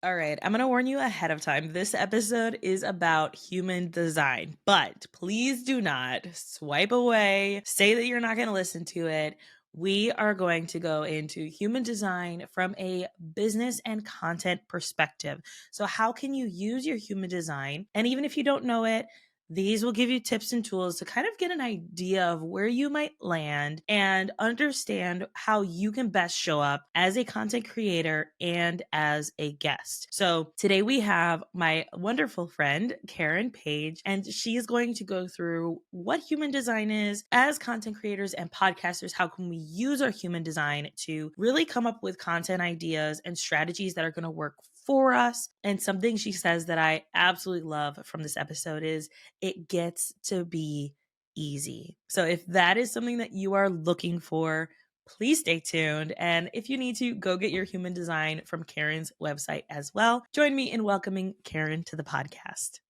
All right, I'm going to warn you ahead of time. This episode is about human design, but please do not swipe away, say that you're not going to listen to it. We are going to go into human design from a business and content perspective. So, how can you use your human design? And even if you don't know it, these will give you tips and tools to kind of get an idea of where you might land and understand how you can best show up as a content creator and as a guest. So today we have my wonderful friend, Karyn Paige, and she is going to go through what human design is as content creators and podcasters. How can we use our human design to really come up with content ideas and strategies that are going to work for us? And something she says that I absolutely love from this episode is it gets to be easy. So if that is something that you are looking for, please stay tuned. And if you need to, go get your human design from Karyn's website as well. Join me in welcoming Karyn to the podcast.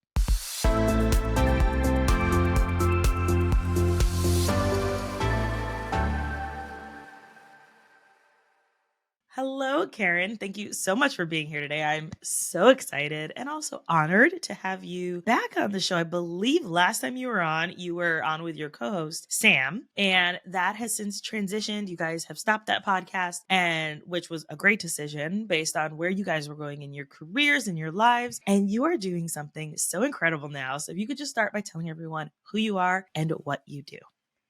Hello, Karyn. Thank you so much for being here today. I'm so excited and also honored to have you back on the show. I believe last time you were on with your co-host, Sam, and that has since transitioned. You guys have stopped that podcast, and which was a great decision based on where you guys were going in your careers and your lives. And you are doing something so incredible now. So if you could just start by telling everyone who you are and what you do.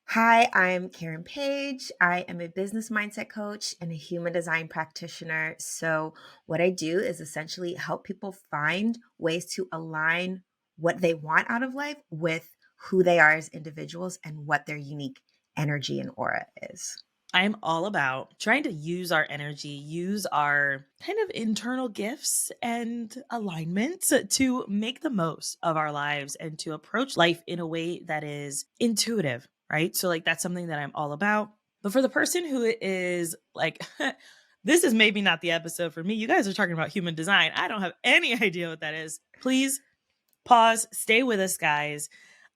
Hi, I'm Karyn Paige. I am a business mindset coach and a human design practitioner. So, what I do is essentially help people find ways to align what they want out of life with who they are as individuals and what their unique energy and aura is. I'm all about trying to use our energy, use our kind of internal gifts and alignments to make the most of our lives and to approach life in a way that is intuitive, right? So, like, that's something that I'm all about. But for the person who is like, this is maybe not the episode for me. You guys are talking about human design. I don't have any idea what that is. Please pause, stay with us, guys.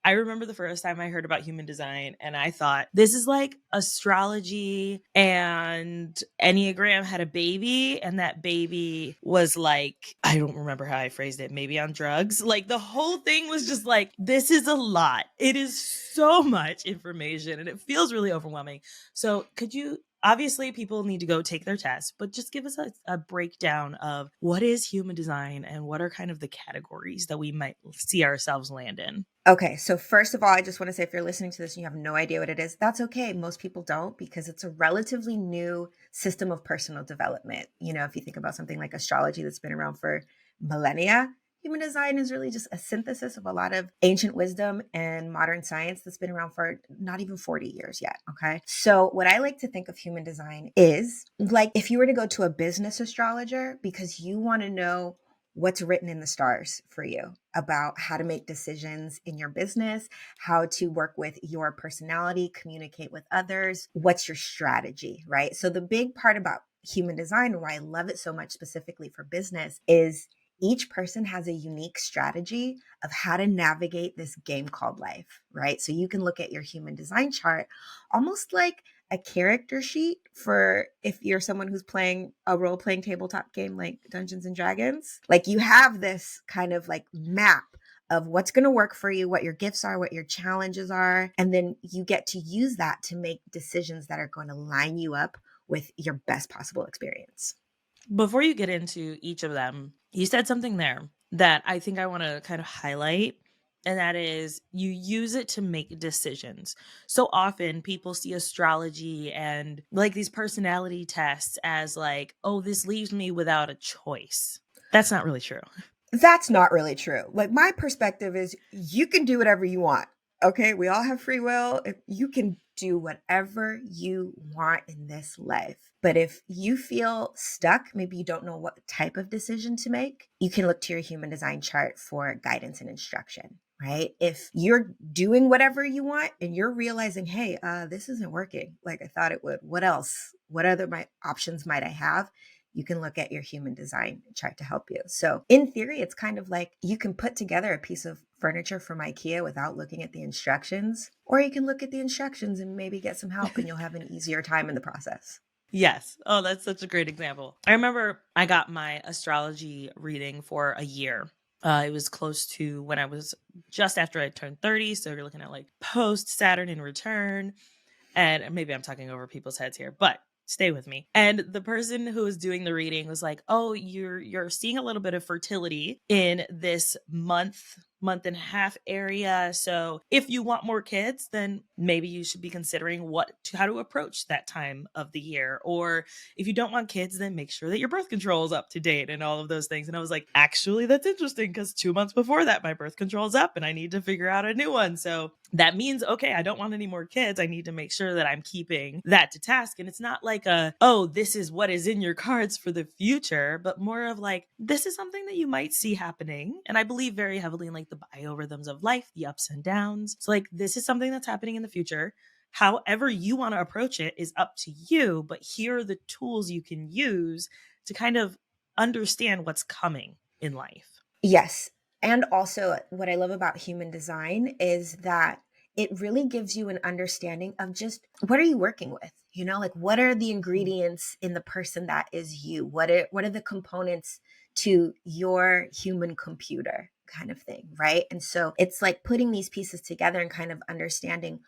I remember the first time I heard about human design and I thought, this is like astrology and Enneagram had a baby, and that baby was like, I don't remember how I phrased it, maybe on drugs. Like the whole thing was just like, this is a lot. It is so much information and it feels really overwhelming. So could you obviously people need to go take their test, but just give us a breakdown of what is human design and what are kind of the categories that we might see ourselves land in. Okay, so first of all, I just want to say if you're listening to this and you have no idea what it is, that's okay. Most people don't because it's a relatively new system of personal development. If you think about something like astrology that's been around for millennia, human design is really just a synthesis of a lot of ancient wisdom and modern science that's been around for not even 40 years yet. Okay. So, what I like to think of human design is like if you were to go to a business astrologer because you want to know what's written in the stars for you about how to make decisions in your business, how to work with your personality, communicate with others, what's your strategy, right? So, the big part about human design and why I love it so much specifically for business is each person has a unique strategy of how to navigate this game called life, right? So you can look at your human design chart almost like a character sheet for if you're someone who's playing a role-playing tabletop game like Dungeons and Dragons. Like you have this kind of like map of what's going to work for you, what your gifts are, what your challenges are, and then you get to use that to make decisions that are going to line you up with your best possible experience. Before you get into each of them, you said something there that I think I want to kind of highlight. And that is you use it to make decisions. So often people see astrology and like these personality tests as like, oh, this leaves me without a choice. That's not really true. That's not really true. Like my perspective is you can do whatever you want. Okay. We all have free will. If you can do whatever you want in this life. But if you feel stuck, maybe you don't know what type of decision to make, you can look to your human design chart for guidance and instruction, right? If you're doing whatever you want and you're realizing, hey, this isn't working like I thought it would, what else? What other options might I have? You can look at your human design chart to help you. So in theory, it's kind of like you can put together a piece of furniture from IKEA without looking at the instructions, or you can look at the instructions and maybe get some help and you'll have an easier time in the process. Yes. Oh, that's such a great example. I remember I got my astrology reading for a year. It was close to when I was just after I turned 30. So you're looking at like post Saturn in return. And maybe I'm talking over people's heads here, but stay with me. And the person who was doing the reading was like, "Oh, you're seeing a little bit of fertility in this month and a half area. So if you want more kids, then maybe you should be considering how to approach that time of the year. Or if you don't want kids, then make sure that your birth control is up to date and all of those things." And I was like, actually, that's interesting because 2 months before that, my birth control is up and I need to figure out a new one. So that means, okay, I don't want any more kids. I need to make sure that I'm keeping that to task. And it's not like oh, this is what is in your cards for the future, but more of like, this is something that you might see happening. And I believe very heavily in like the biorhythms of life, the ups and downs. So like, this is something that's happening in the future. However you want to approach it is up to you, but here are the tools you can use to kind of understand what's coming in life. Yes. And also, what I love about human design is that it really gives you an understanding of just what are you working with? Like what are the ingredients in the person that is you? What are the components to your human computer kind of thing, right? And so it's like putting these pieces together and kind of understanding,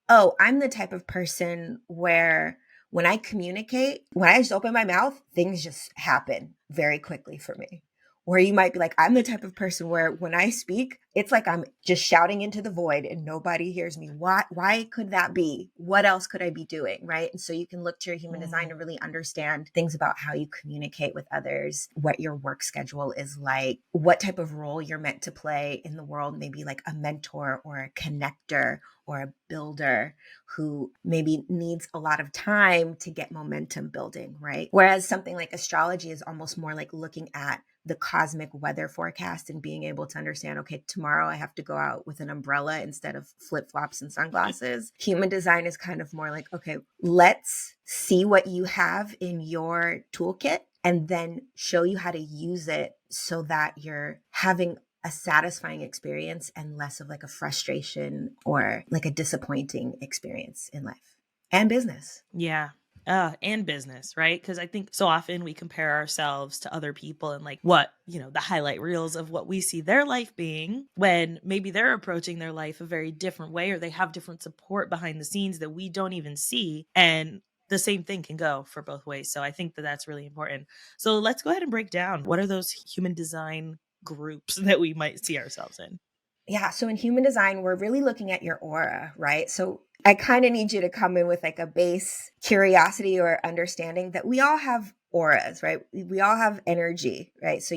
oh, I'm the type of person where when I communicate, when I just open my mouth, things just happen very quickly for me. Where you might be like, I'm the type of person where when I speak, it's like I'm just shouting into the void and nobody hears me. Why could that be? What else could I be doing? Right. And so you can look to your human design to really understand things about how you communicate with others, what your work schedule is like, what type of role you're meant to play in the world, maybe like a mentor or a connector or a builder who maybe needs a lot of time to get momentum building, right? Whereas something like astrology is almost more like looking at the cosmic weather forecast and being able to understand, okay, tomorrow I have to go out with an umbrella instead of flip-flops and sunglasses. Human design is kind of more like, okay, let's see what you have in your toolkit and then show you how to use it so that you're having a satisfying experience and less of like a frustration or like a disappointing experience in life and business. Yeah. And business, right? Because I think so often we compare ourselves to other people and like what, the highlight reels of what we see their life being when maybe they're approaching their life a very different way or they have different support behind the scenes that we don't even see. And the same thing can go for both ways. So I think that that's really important. So let's go ahead and break down what are those human design groups that we might see ourselves in. Yeah. So in human design, we're really looking at your aura, right? So I kind of need you to come in with like a base curiosity or understanding that we all have auras, right? We all have energy, right? So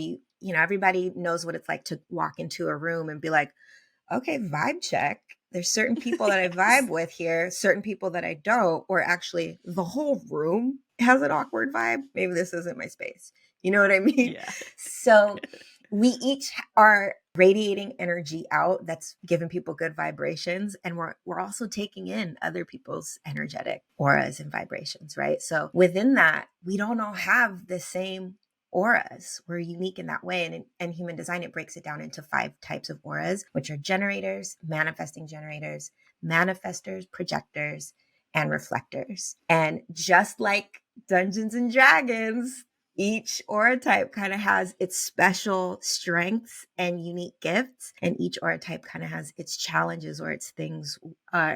everybody knows what it's like to walk into a room and be like, okay, vibe check. There's certain people that I Yes. vibe with here, certain people that I don't, or actually the whole room has an awkward vibe. Maybe this isn't my space. You know what I mean? Yeah. So we each are radiating energy out that's giving people good vibrations, and we're also taking in other people's energetic auras and vibrations, right? So within that, we don't all have the same auras. We're unique in that way. And in human design, it breaks it down into 5 types of auras, which are generators, manifesting generators, manifestors, projectors, and reflectors. And just like Dungeons and Dragons, each aura type kind of has its special strengths and unique gifts, and each aura type kind of has its challenges or its things,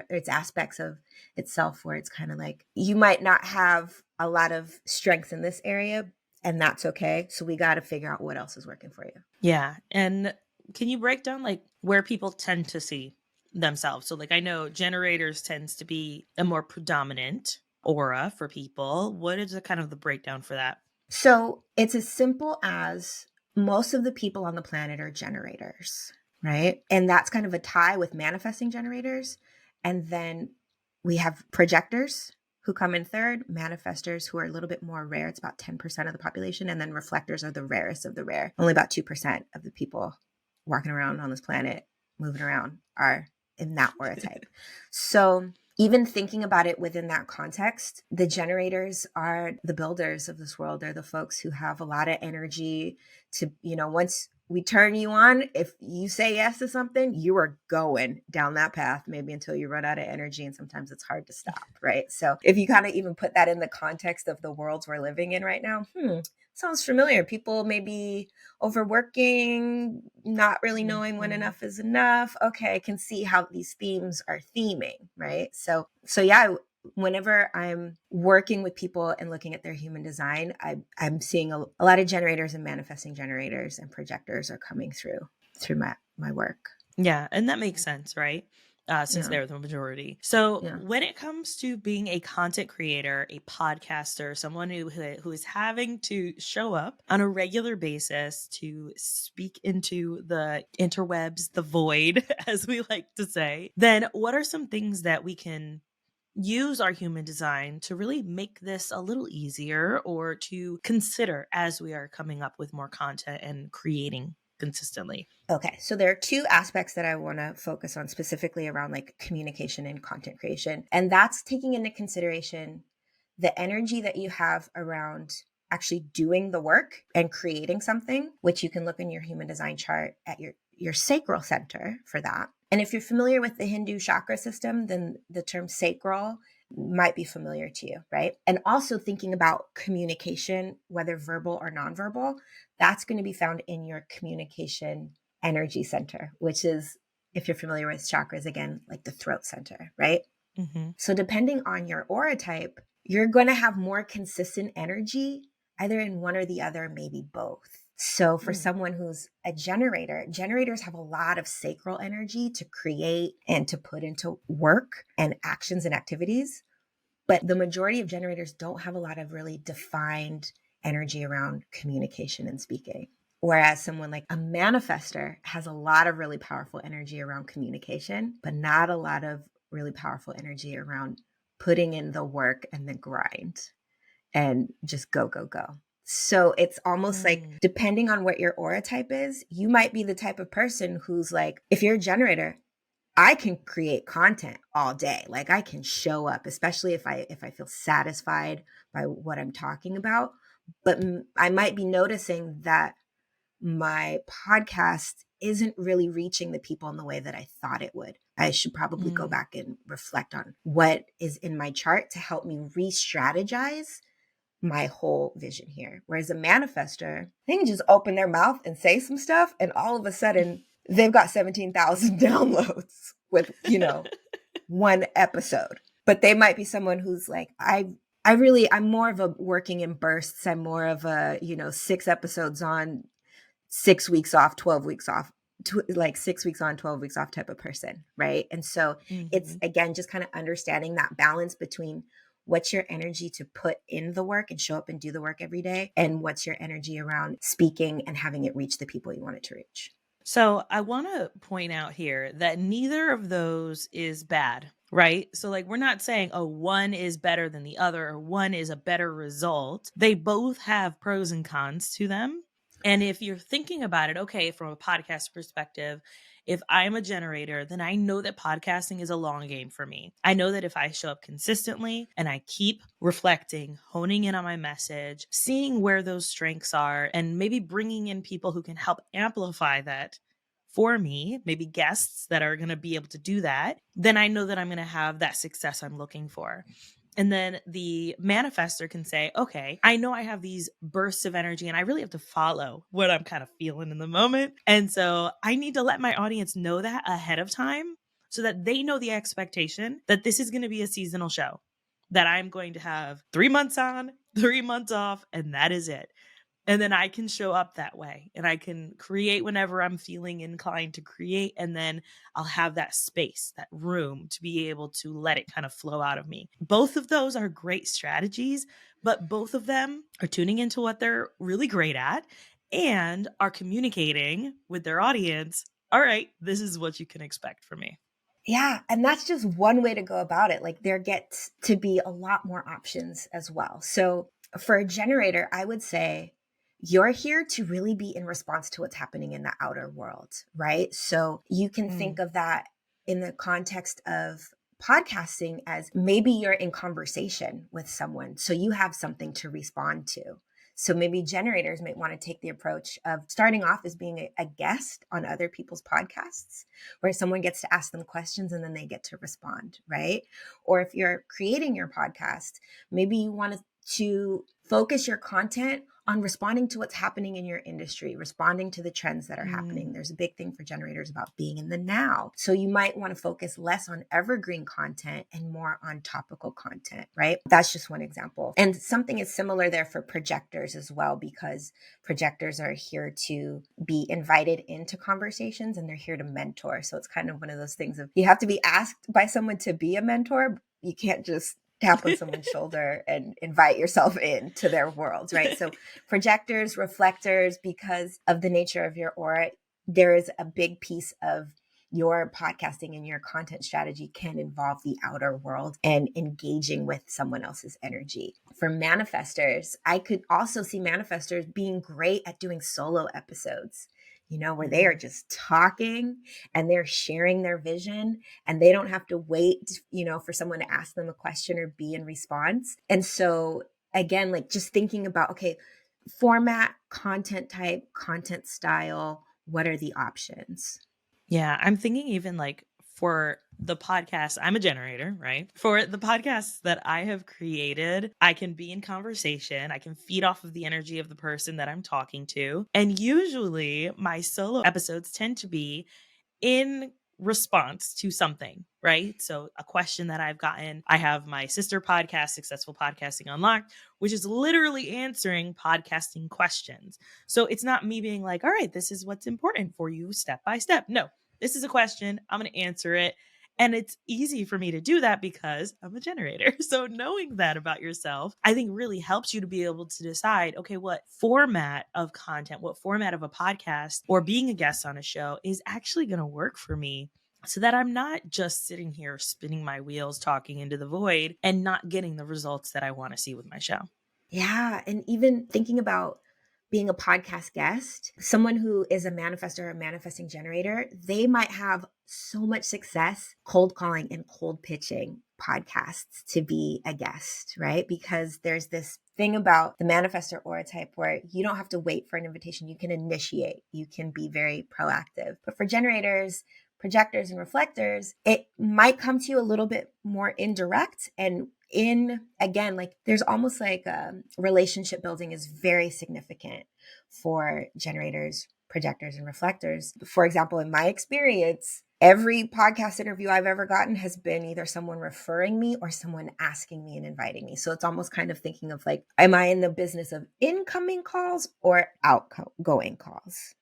its aspects of itself where it's kind of like you might not have a lot of strengths in this area, and that's okay. So we got to figure out what else is working for you. Yeah. And can you break down like where people tend to see themselves? So like I know generators tends to be a more predominant aura for people. What is the kind of the breakdown for that? So it's as simple as most of the people on the planet are generators, right? And that's kind of a tie with manifesting generators. And then we have projectors who come in third, manifestors who are a little bit more rare. It's about 10% of the population. And then reflectors are the rarest of the rare. Only about 2% of the people walking around on this planet, moving around, are in that aura type. So even thinking about it within that context, the generators are the builders of this world. They're the folks who have a lot of energy to, once we turn you on. If you say yes to something, you are going down that path, maybe until you run out of energy. And sometimes it's hard to stop, right? So if you kind of even put that in the context of the worlds we're living in right now, sounds familiar. People may be overworking, not really knowing when enough is enough. Okay, I can see how these themes are theming, right? So yeah, whenever I'm working with people and looking at their human design, I'm seeing a lot of generators and manifesting generators and projectors are coming through my work. Yeah, and that makes sense, right? Since Yeah. they're the majority. So Yeah. when it comes to being a content creator, a podcaster, someone who is having to show up on a regular basis to speak into the interwebs, the void, as we like to say, then what are some things that we can use our human design to really make this a little easier or to consider as we are coming up with more content and creating consistently? Okay, so there are two aspects that I want to focus on specifically around like communication and content creation. And that's taking into consideration the energy that you have around actually doing the work and creating something, which you can look in your human design chart at your sacral center for that. And if you're familiar with the Hindu chakra system, then the term sacral might be familiar to you, right? And also thinking about communication, whether verbal or nonverbal, that's going to be found in your communication energy center, which is, if you're familiar with chakras, again, like the throat center, right? Mm-hmm. So depending on your aura type, you're going to have more consistent energy, either in one or the other, maybe both. So for someone who's a generator, generators have a lot of sacral energy to create and to put into work and actions and activities. But the majority of generators don't have a lot of really defined energy around communication and speaking. Whereas someone like a manifester has a lot of really powerful energy around communication, but not a lot of really powerful energy around putting in the work and the grind and just go, go, go. So it's almost like Mm. depending on what your aura type is, you might be the type of person who's like, if you're a generator, I can create content all day. Like I can show up, especially if I feel satisfied by what I'm talking about. But I might be noticing that my podcast isn't really reaching the people in the way that I thought it would. I should probably go Mm. back and reflect on what is in my chart to help me re-strategize my whole vision here. Whereas a manifester, they can just open their mouth and say some stuff, and all of a sudden they've got 17,000 downloads with, one episode. But they might be someone who's like, I'm more of a working in bursts. I'm more of a, 6 episodes on, 6 weeks off, 12 weeks off, like 6 weeks on, 12 weeks off type of person. Right. And so it's, Mhm. again, just kind of understanding that balance between what's your energy to put in the work and show up and do the work every day, and what's your energy around speaking and having it reach the people you want it to reach. So I want to point out here that neither of those is bad, right? So, like, we're not saying, oh, one is better than the other or one is a better result. They both have pros and cons to them. And if you're thinking about it, okay, from a podcast perspective, if I'm a generator, then I know that podcasting is a long game for me. I know that if I show up consistently and I keep reflecting, honing in on my message, seeing where those strengths are, and maybe bringing in people who can help amplify that for me, maybe guests that are going to be able to do that, then I know that I'm going to have that success I'm looking for. And then the manifester can say, okay, I know I have these bursts of energy and I really have to follow what I'm kind of feeling in the moment. And so I need to let my audience know that ahead of time so that they know the expectation that this is going to be a seasonal show, that I'm going to have 3 months on, 3 months off, and that is it. And then I can show up that way and I can create whenever I'm feeling inclined to create. And then I'll have that space, that room to be able to let it kind of flow out of me. Both of those are great strategies, but both of them are tuning into what they're really great at and are communicating with their audience. All right, this is what you can expect from me. Yeah, and that's just one way to go about it. Like there gets to be a lot more options as well. So for a generator, I would say you're here to really be in response to what's happening in the outer world, right? So you can think Mm. of that in the context of podcasting as maybe you're in conversation with someone, so you have something to respond to. So maybe generators might want to take the approach of starting off as being a guest on other people's podcasts, where someone gets to ask them questions and then they get to respond, right? Or if you're creating your podcast, maybe you want to focus your content on responding to what's happening in your industry, responding to the trends that are happening. There's a big thing for generators about being in the now. So you might want to focus less on evergreen content and more on topical content, right? That's just one example. And something is similar there for projectors as well, because projectors are here to be invited into conversations and they're here to mentor. So it's kind of one of those things of you have to be asked by someone to be a mentor. You can't just tap on someone's shoulder and invite yourself into their worlds, right? So projectors, reflectors, because of the nature of your aura, there is a big piece of your podcasting and your content strategy can involve the outer world and engaging with someone else's energy. For manifestors, I could also see manifestors being great at doing solo episodes, where they are just talking and they're sharing their vision and they don't have to wait, for someone to ask them a question or be in response. And so again, like just thinking about, okay, format, content type, content style, what are the options? Yeah, I'm thinking even like for the podcast, I'm a generator, right? For the podcasts that I have created, I can be in conversation. I can feed off of the energy of the person that I'm talking to. And usually my solo episodes tend to be in response to something, right? So, a question that I've gotten, I have my sister podcast, Successful Podcasting Unlocked, which is literally answering podcasting questions. So, it's not me being like, all right, this is what's important for you step by step. No, this is a question. I'm going to answer it. And it's easy for me to do that because I'm a generator. So knowing that about yourself, I think really helps you to be able to decide, okay, what format of content, what format of a podcast or being a guest on a show is actually going to work for me so that I'm not just sitting here spinning my wheels, talking into the void and not getting the results that I want to see with my show. Yeah. And even thinking about being a podcast guest, someone who is a manifestor or a manifesting generator, they might have so much success cold calling and cold pitching podcasts to be a guest, right? Because there's this thing about the manifestor aura type where you don't have to wait for an invitation. You can initiate, you can be very proactive. But for generators, projectors, and reflectors, it might come to you a little bit more indirect. And again, like there's almost like relationship building is very significant for generators, projectors, and reflectors. For example, in my experience, every podcast interview I've ever gotten has been either someone referring me or someone asking me and inviting me. So it's almost kind of thinking of like, am I in the business of incoming calls or outgoing calls?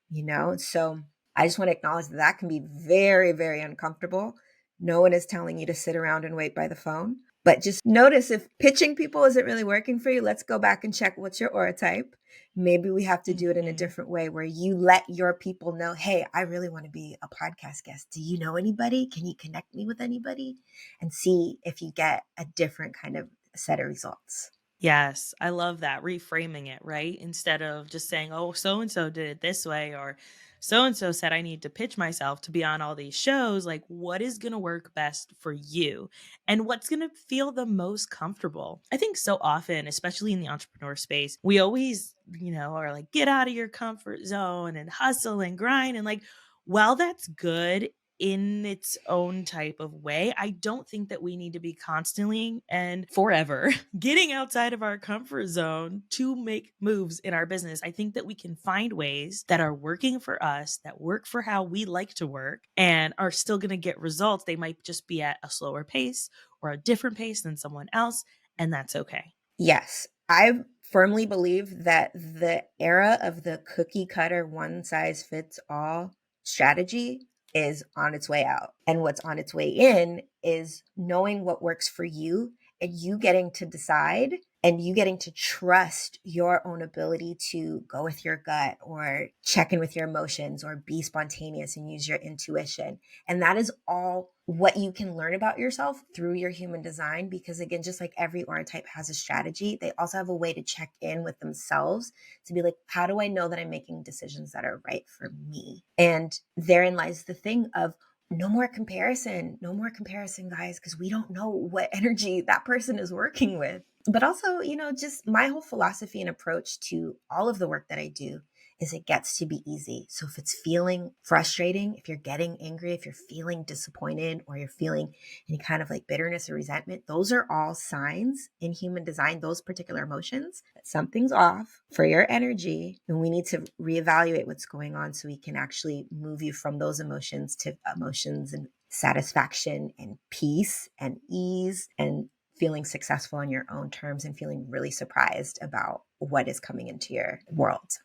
So I just want to acknowledge that can be very, very uncomfortable. No one is telling you to sit around and wait by the phone. But just notice if pitching people isn't really working for you, let's go back and check what's your aura type. Maybe we have to do it in a different way where you let your people know, hey, I really want to be a podcast guest. Do you know anybody? Can you connect me with anybody? And see if you get a different kind of set of results. Yes, I love that reframing it, right? Instead of just saying, oh, so and so did it this way, or so and so said I need to pitch myself to be on all these shows. Like, what is going to work best for you and what's going to feel the most comfortable? I think so often, especially in the entrepreneur space, we always, are like, get out of your comfort zone and hustle and grind. And like, while that's good in its own type of way, I don't think that we need to be constantly and forever getting outside of our comfort zone to make moves in our business. I think that we can find ways that are working for us, that work for how we like to work, and are still going to get results. They might just be at a slower pace or a different pace than someone else, and that's okay. Yes, I firmly believe that the era of the cookie cutter, one size fits all strategy is on its way out. And what's on its way in is knowing what works for you and you getting to decide and you getting to trust your own ability to go with your gut or check in with your emotions or be spontaneous and use your intuition. And that is all what you can learn about yourself through your human design. Because again, just like every aura type has a strategy, they also have a way to check in with themselves to be like, how do I know that I'm making decisions that are right for me? And therein lies the thing of no more comparison, guys, because we don't know what energy that person is working with. But also, just my whole philosophy and approach to all of the work that I do is it gets to be easy. So if it's feeling frustrating, if you're getting angry, if you're feeling disappointed, or you're feeling any kind of like bitterness or resentment, those are all signs in human design, those particular emotions, that something's off for your energy. And we need to reevaluate what's going on so we can actually move you from those emotions to emotions and satisfaction and peace and ease and feeling successful on your own terms and feeling really surprised about what is coming into your world.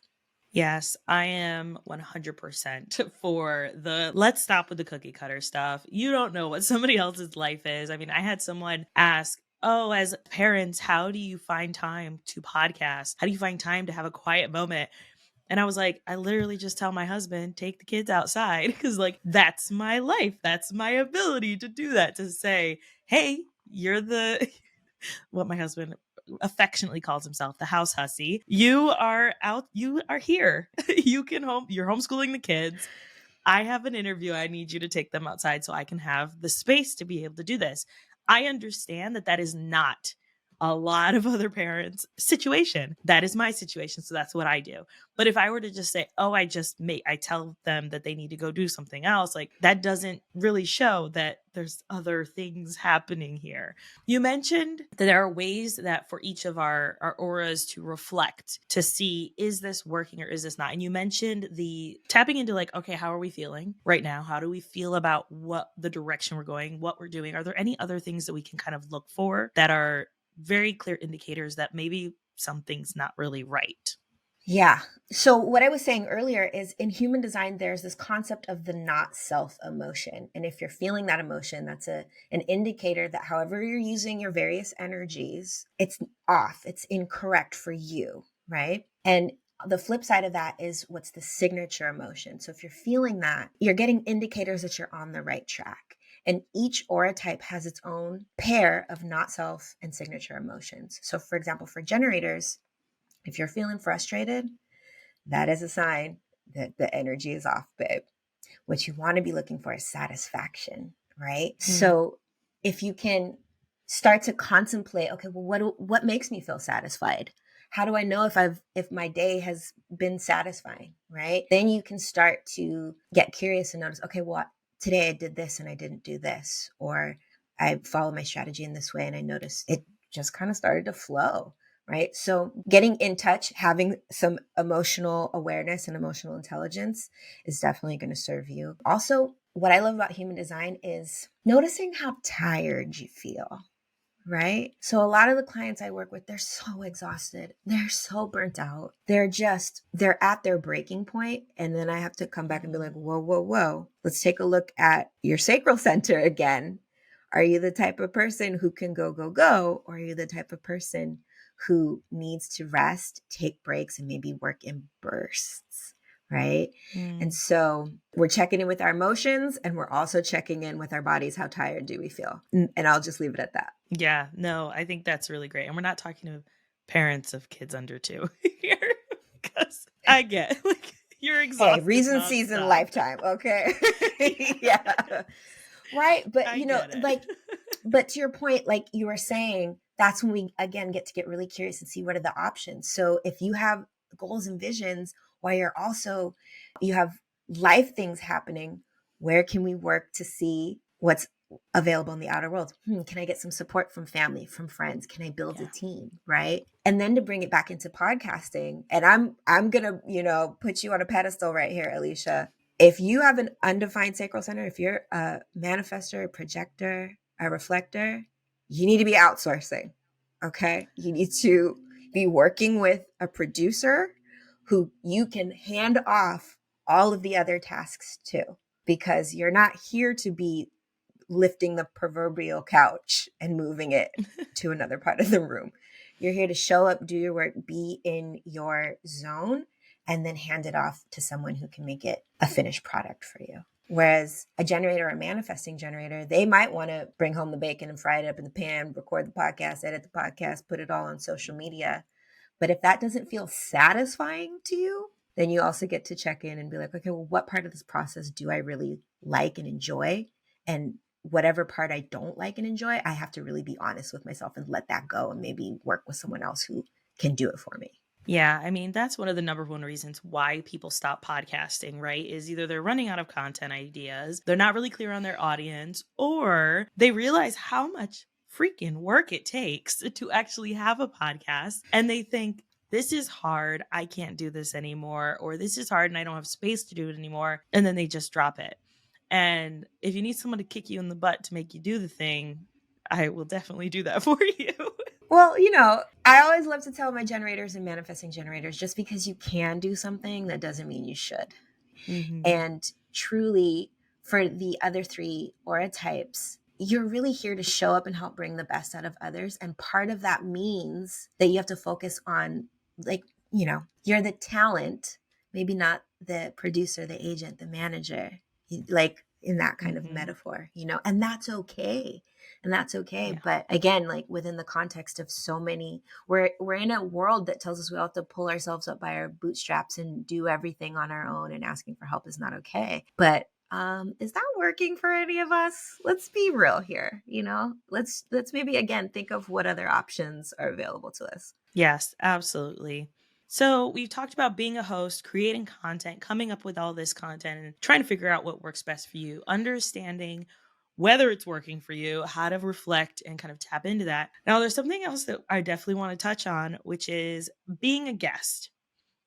Yes, I am 100% for the let's stop with the cookie cutter stuff. You don't know what somebody else's life is. I mean, I had someone ask, "Oh, as parents, how do you find time to podcast? How do you find time to have a quiet moment?" And I was like, I literally just tell my husband, take the kids outside because, like, that's my life. That's my ability to do that, to say, hey, you're the what my husband affectionately calls himself, the house hussy. You are out, you are here. You're homeschooling the kids. I have an interview. I need you to take them outside so I can have the space to be able to do this. I understand that that is not a lot of other parents' situation. That is my situation. So that's what I do. But if I were to just say, oh, I tell them that they need to go do something else, like that doesn't really show that there's other things happening here. You mentioned that there are ways that for each of our auras to reflect to see, is this working or is this not? And you mentioned the tapping into like, okay, how are we feeling right now? How do we feel about what the direction we're going, what we're doing? Are there any other things that we can kind of look for that are very clear indicators that maybe something's not really right? Yeah. So what I was saying earlier is in human design, there's this concept of the not self emotion. And if you're feeling that emotion, that's an indicator that however you're using your various energies, it's off, it's incorrect for you, right? And the flip side of that is what's the signature emotion. So if you're feeling that, you're getting indicators that you're on the right track. And each aura type has its own pair of not self and signature emotions. So for example, for generators, if you're feeling frustrated, that is a sign that the energy is off, babe. What you want to be looking for is satisfaction, right? Mm. So if you can start to contemplate, okay, well, what makes me feel satisfied? How do I know if my day has been satisfying, right? Then you can start to get curious and notice, okay, well, today I did this and I didn't do this, or I followed my strategy in this way and I noticed it just kind of started to flow. Right. So getting in touch, having some emotional awareness and emotional intelligence is definitely going to serve you. Also, what I love about human design is noticing how tired you feel. Right. So a lot of the clients I work with, they're so exhausted. They're so burnt out. They're at their breaking point. And then I have to come back and be like, whoa, whoa, whoa. Let's take a look at your sacral center again. Are you the type of person who can go, go, go? Or are you the type of person who needs to rest, take breaks, and maybe work in bursts? Right. And Mm. so we're checking in with our emotions and we're also checking in with our bodies. How tired do we feel? And I'll just leave it at that. Yeah, no, I think that's really great. And we're not talking to parents of kids under two here because I get like you're Hey, exhausted recencies in nonstop. lifetime. Okay. Yeah. Yes, Right. But, I get like, it. but to your point, like you were saying, that's when we again get to get really curious and see what are the options. So if you have goals and visions while you have life things happening, where can we work to see what's available in the outer world? Can I get some support from family, from friends? Can I build a Yeah. team? Right. And then to bring it back into podcasting, and I'm gonna, put you on a pedestal right here, Alicia. If you have an undefined sacral center, if you're a manifester, a projector, a reflector, you need to be outsourcing. Okay. You need to be working with a producer who you can hand off all of the other tasks to, because you're not here to be lifting the proverbial couch and moving it to another part of the room. You're here to show up, do your work, be in your zone, and then hand it off to someone who can make it a finished product for you. Whereas a generator or manifesting generator, they might want to bring home the bacon and fry it up in the pan, record the podcast, edit the podcast, put it all on social media. But if that doesn't feel satisfying to you, then you also get to check in and be like, okay, well, what part of this process do I really like and enjoy? And whatever part I don't like and enjoy, I have to really be honest with myself and let that go and maybe work with someone else who can do it for me. Yeah, I mean, that's one of the number one reasons why people stop podcasting, right? Is either they're running out of content ideas, they're not really clear on their audience, or they realize how much freaking work it takes to actually have a podcast. And they think, this is hard. I can't do this anymore. Or this is hard and I don't have space to do it anymore. And then they just drop it. And if you need someone to kick you in the butt to make you do the thing, I will definitely do that for you. Well, I always love to tell my generators and manifesting generators, just because you can do something, that doesn't mean you should. Mm-hmm. And truly, for the other three aura types, you're really here to show up and help bring the best out of others. And part of that means that you have to focus on, like, you're the talent, maybe not the producer, the agent, the manager, like in that kind of Mm-hmm. metaphor, and that's okay. And that's okay. Yeah. But again, like within the context of so many, we're in a world that tells us we have to pull ourselves up by our bootstraps and do everything on our own, and asking for help is not okay. But is that working for any of us? Let's be real here. Let's maybe again think of what other options are available to us. Yes, absolutely. So we've talked about being a host, creating content, coming up with all this content, and trying to figure out what works best for you, understanding whether it's working for you, how to reflect and kind of tap into that. Now, there's something else that I definitely want to touch on, which is being a guest,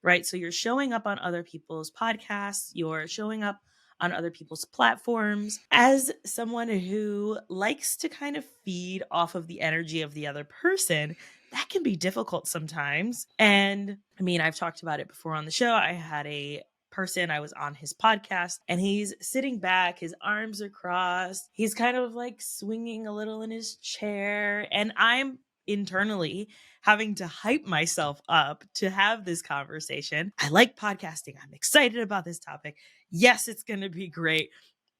right? So you're showing up on other people's podcasts, you're showing up on other people's platforms. As someone who likes to kind of feed off of the energy of the other person, that can be difficult sometimes. And I mean, I've talked about it before on the show. I had a person, I was on his podcast, and he's sitting back, his arms are crossed, he's kind of like swinging a little in his chair, and I'm internally having to hype myself up to have this conversation. I like podcasting. I'm excited about this topic. Yes, it's going to be great,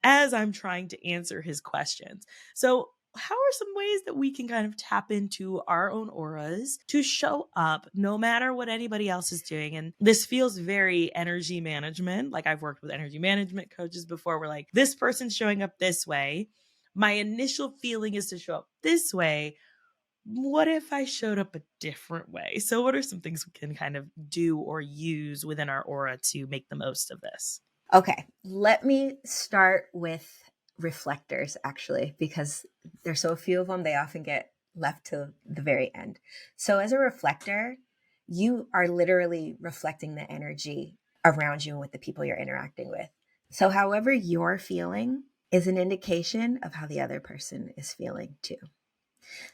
as I'm trying to answer his questions. So, how are some ways that we can kind of tap into our own auras to show up no matter what anybody else is doing? And this feels very energy management. Like, I've worked with energy management coaches before. We're like, this person's showing up this way. My initial feeling is to show up this way. What if I showed up a different way? So, what are some things we can kind of do or use within our aura to make the most of this? Okay, let me start with reflectors, actually, because there's so few of them, they often get left to the very end. So, as a reflector, you are literally reflecting the energy around you and with the people you're interacting with. So, however you're feeling is an indication of how the other person is feeling too.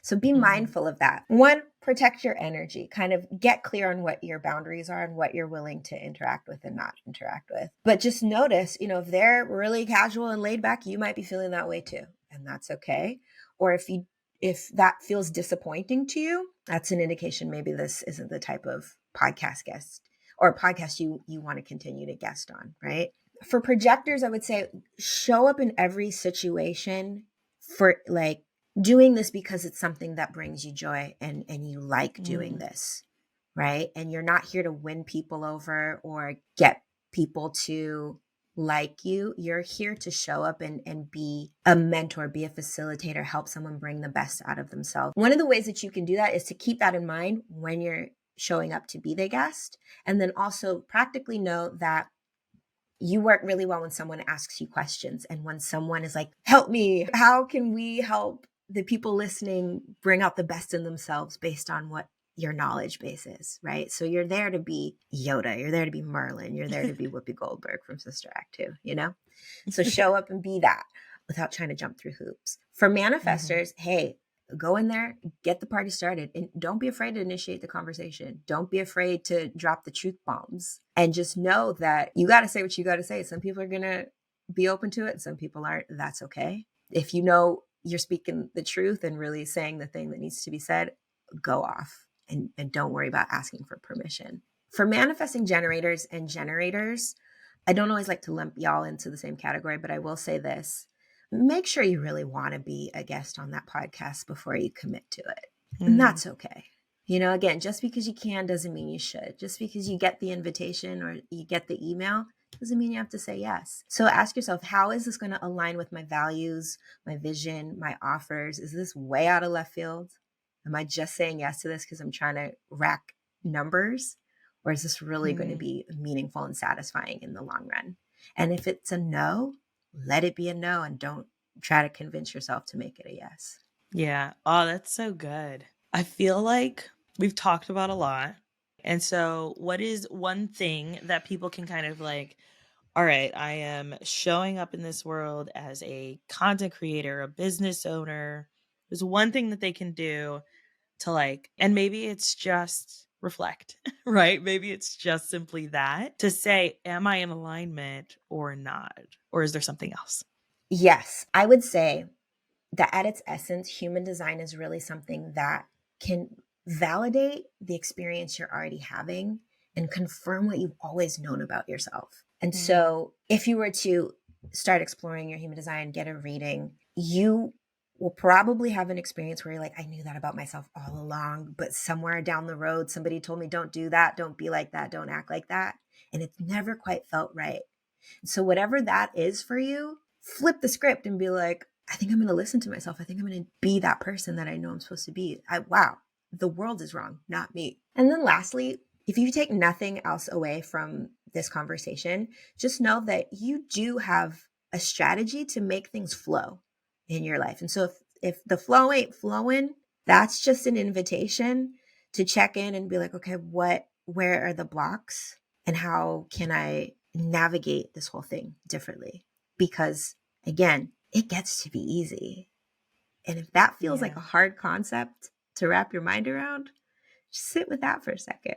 So be Mm, mindful of that. One, protect your energy, kind of get clear on what your boundaries are and what you're willing to interact with and not interact with. But just notice, if they're really casual and laid back, you might be feeling that way too. And that's okay. Or if that feels disappointing to you, that's an indication maybe this isn't the type of podcast guest or podcast you want to continue to guest on, right? For projectors, I would say show up in every situation for like doing this because it's something that brings you joy and you like doing mm, this, right? And you're not here to win people over or get people to like you. You're here to show up and be a mentor, be a facilitator, help someone bring the best out of themselves. One of the ways that you can do that is to keep that in mind when you're showing up to be the guest. And then also practically know that you work really well when someone asks you questions and when someone is like, help me, how can we help the people listening bring out the best in themselves based on what your knowledge base is, right? So you're there to be Yoda, you're there to be Merlin, you're there to be Whoopi Goldberg from Sister Act 2. So show up and be that without trying to jump through hoops. For mhm. manifestors, hey, go in there, get the party started, and don't be afraid to initiate the conversation. Don't be afraid to drop the truth bombs, and just know that you got to say what you got to say. Some people are going to be open to it, some people aren't. That's okay. If you know you're speaking the truth and really saying the thing that needs to be said, go off and don't worry about asking for permission. For manifesting generators, I don't always like to lump y'all into the same category, but I will say this: make sure you really want to be a guest on that podcast before you commit to it. And Mm, that's okay. Again, just because you can doesn't mean you should. Just because you get the invitation or you get the email doesn't mean you have to say yes. So ask yourself, how is this going to align with my values, my vision, my offers? Is this way out of left field? Am I just saying yes to this because I'm trying to rack numbers? Or is this really going to Mm, be meaningful and satisfying in the long run? And if it's a no, let it be a no and don't try to convince yourself to make it a yes. yeah. Oh, that's so good. I feel like we've talked about a lot. And so, what is one thing that people can kind of like, all right, I am showing up in this world as a content creator, a business owner. There's one thing that they can do to like, and maybe it's just reflect, right? Maybe it's just simply that to say, am I in alignment or not? Or is there something else? Yes, I would say that at its essence, human design is really something that can validate the experience you're already having and confirm what you've always known about yourself. And Mm, so, if you were to start exploring your human design, get a reading, you will probably have an experience where you're like, I knew that about myself all along, but somewhere down the road, somebody told me, don't do that, don't be like that, don't act like that. And it's never quite felt right. So, whatever that is for you, flip the script and be like, I think I'm going to listen to myself. I think I'm going to be that person that I know I'm supposed to be. Wow, the world is wrong, not me. And then, lastly, if you take nothing else away from this conversation, just know that you do have a strategy to make things flow in your life. And so, if the flow ain't flowing, that's just an invitation to check in and be like, okay, where are the blocks? And how can I navigate this whole thing differently? Because again, it gets to be easy. And if that feels like yeah. a hard concept to wrap your mind around, just sit with that for a second.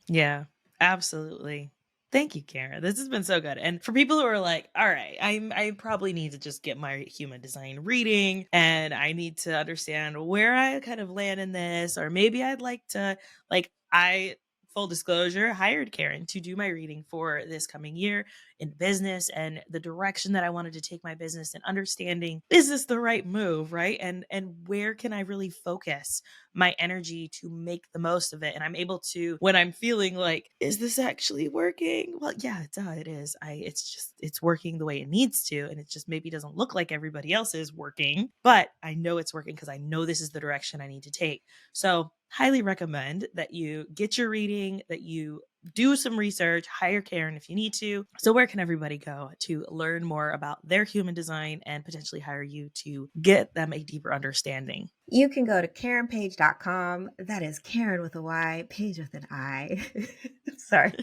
Yeah, absolutely. Thank you, Karen. This has been so good. And for people who are like, all right, I probably need to just get my human design reading and I need to understand where I kind of land in this, or maybe I'd like to like I full disclosure, hired Karen to do my reading for this coming year in business and the direction that I wanted to take my business and understanding is this the right move, right? And where can I really focus my energy to make the most of it. And I'm able to, when I'm feeling like, is this actually working? Well, yeah, it is. It's just, it's working the way it needs to. And it just maybe doesn't look like everybody else is working, but I know it's working because I know this is the direction I need to take. So, highly recommend that you get your reading, that you do some research, hire Karen if you need to. So, where can everybody go to learn more about their human design and potentially hire you to get them a deeper understanding? You can go to KarynPage.com. That is Karen with a Y, Page with an I. Sorry.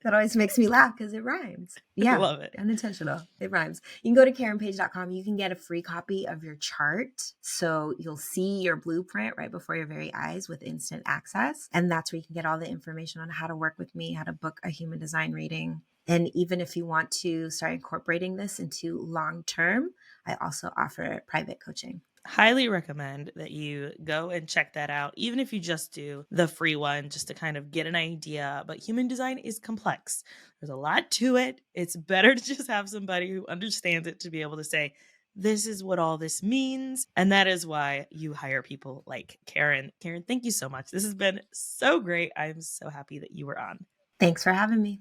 That always makes me laugh because it rhymes. Yeah, Love it. unintentional. It rhymes. You can go to KarynPage.com. You can get a free copy of your chart. So you'll see your blueprint right before your very eyes with instant access. And that's where you can get all the information on how to work with me, how to book a human design reading. And even if you want to start incorporating this into long term, I also offer private coaching. Highly recommend that you go and check that out, even if you just do the free one, just to kind of get an idea. But human design is complex, there's a lot to it. It's better to just have somebody who understands it to be able to say, this is what all this means. And that is why you hire people like Karen. Karen, thank you so much. This has been so great. I'm so happy that you were on. Thanks for having me.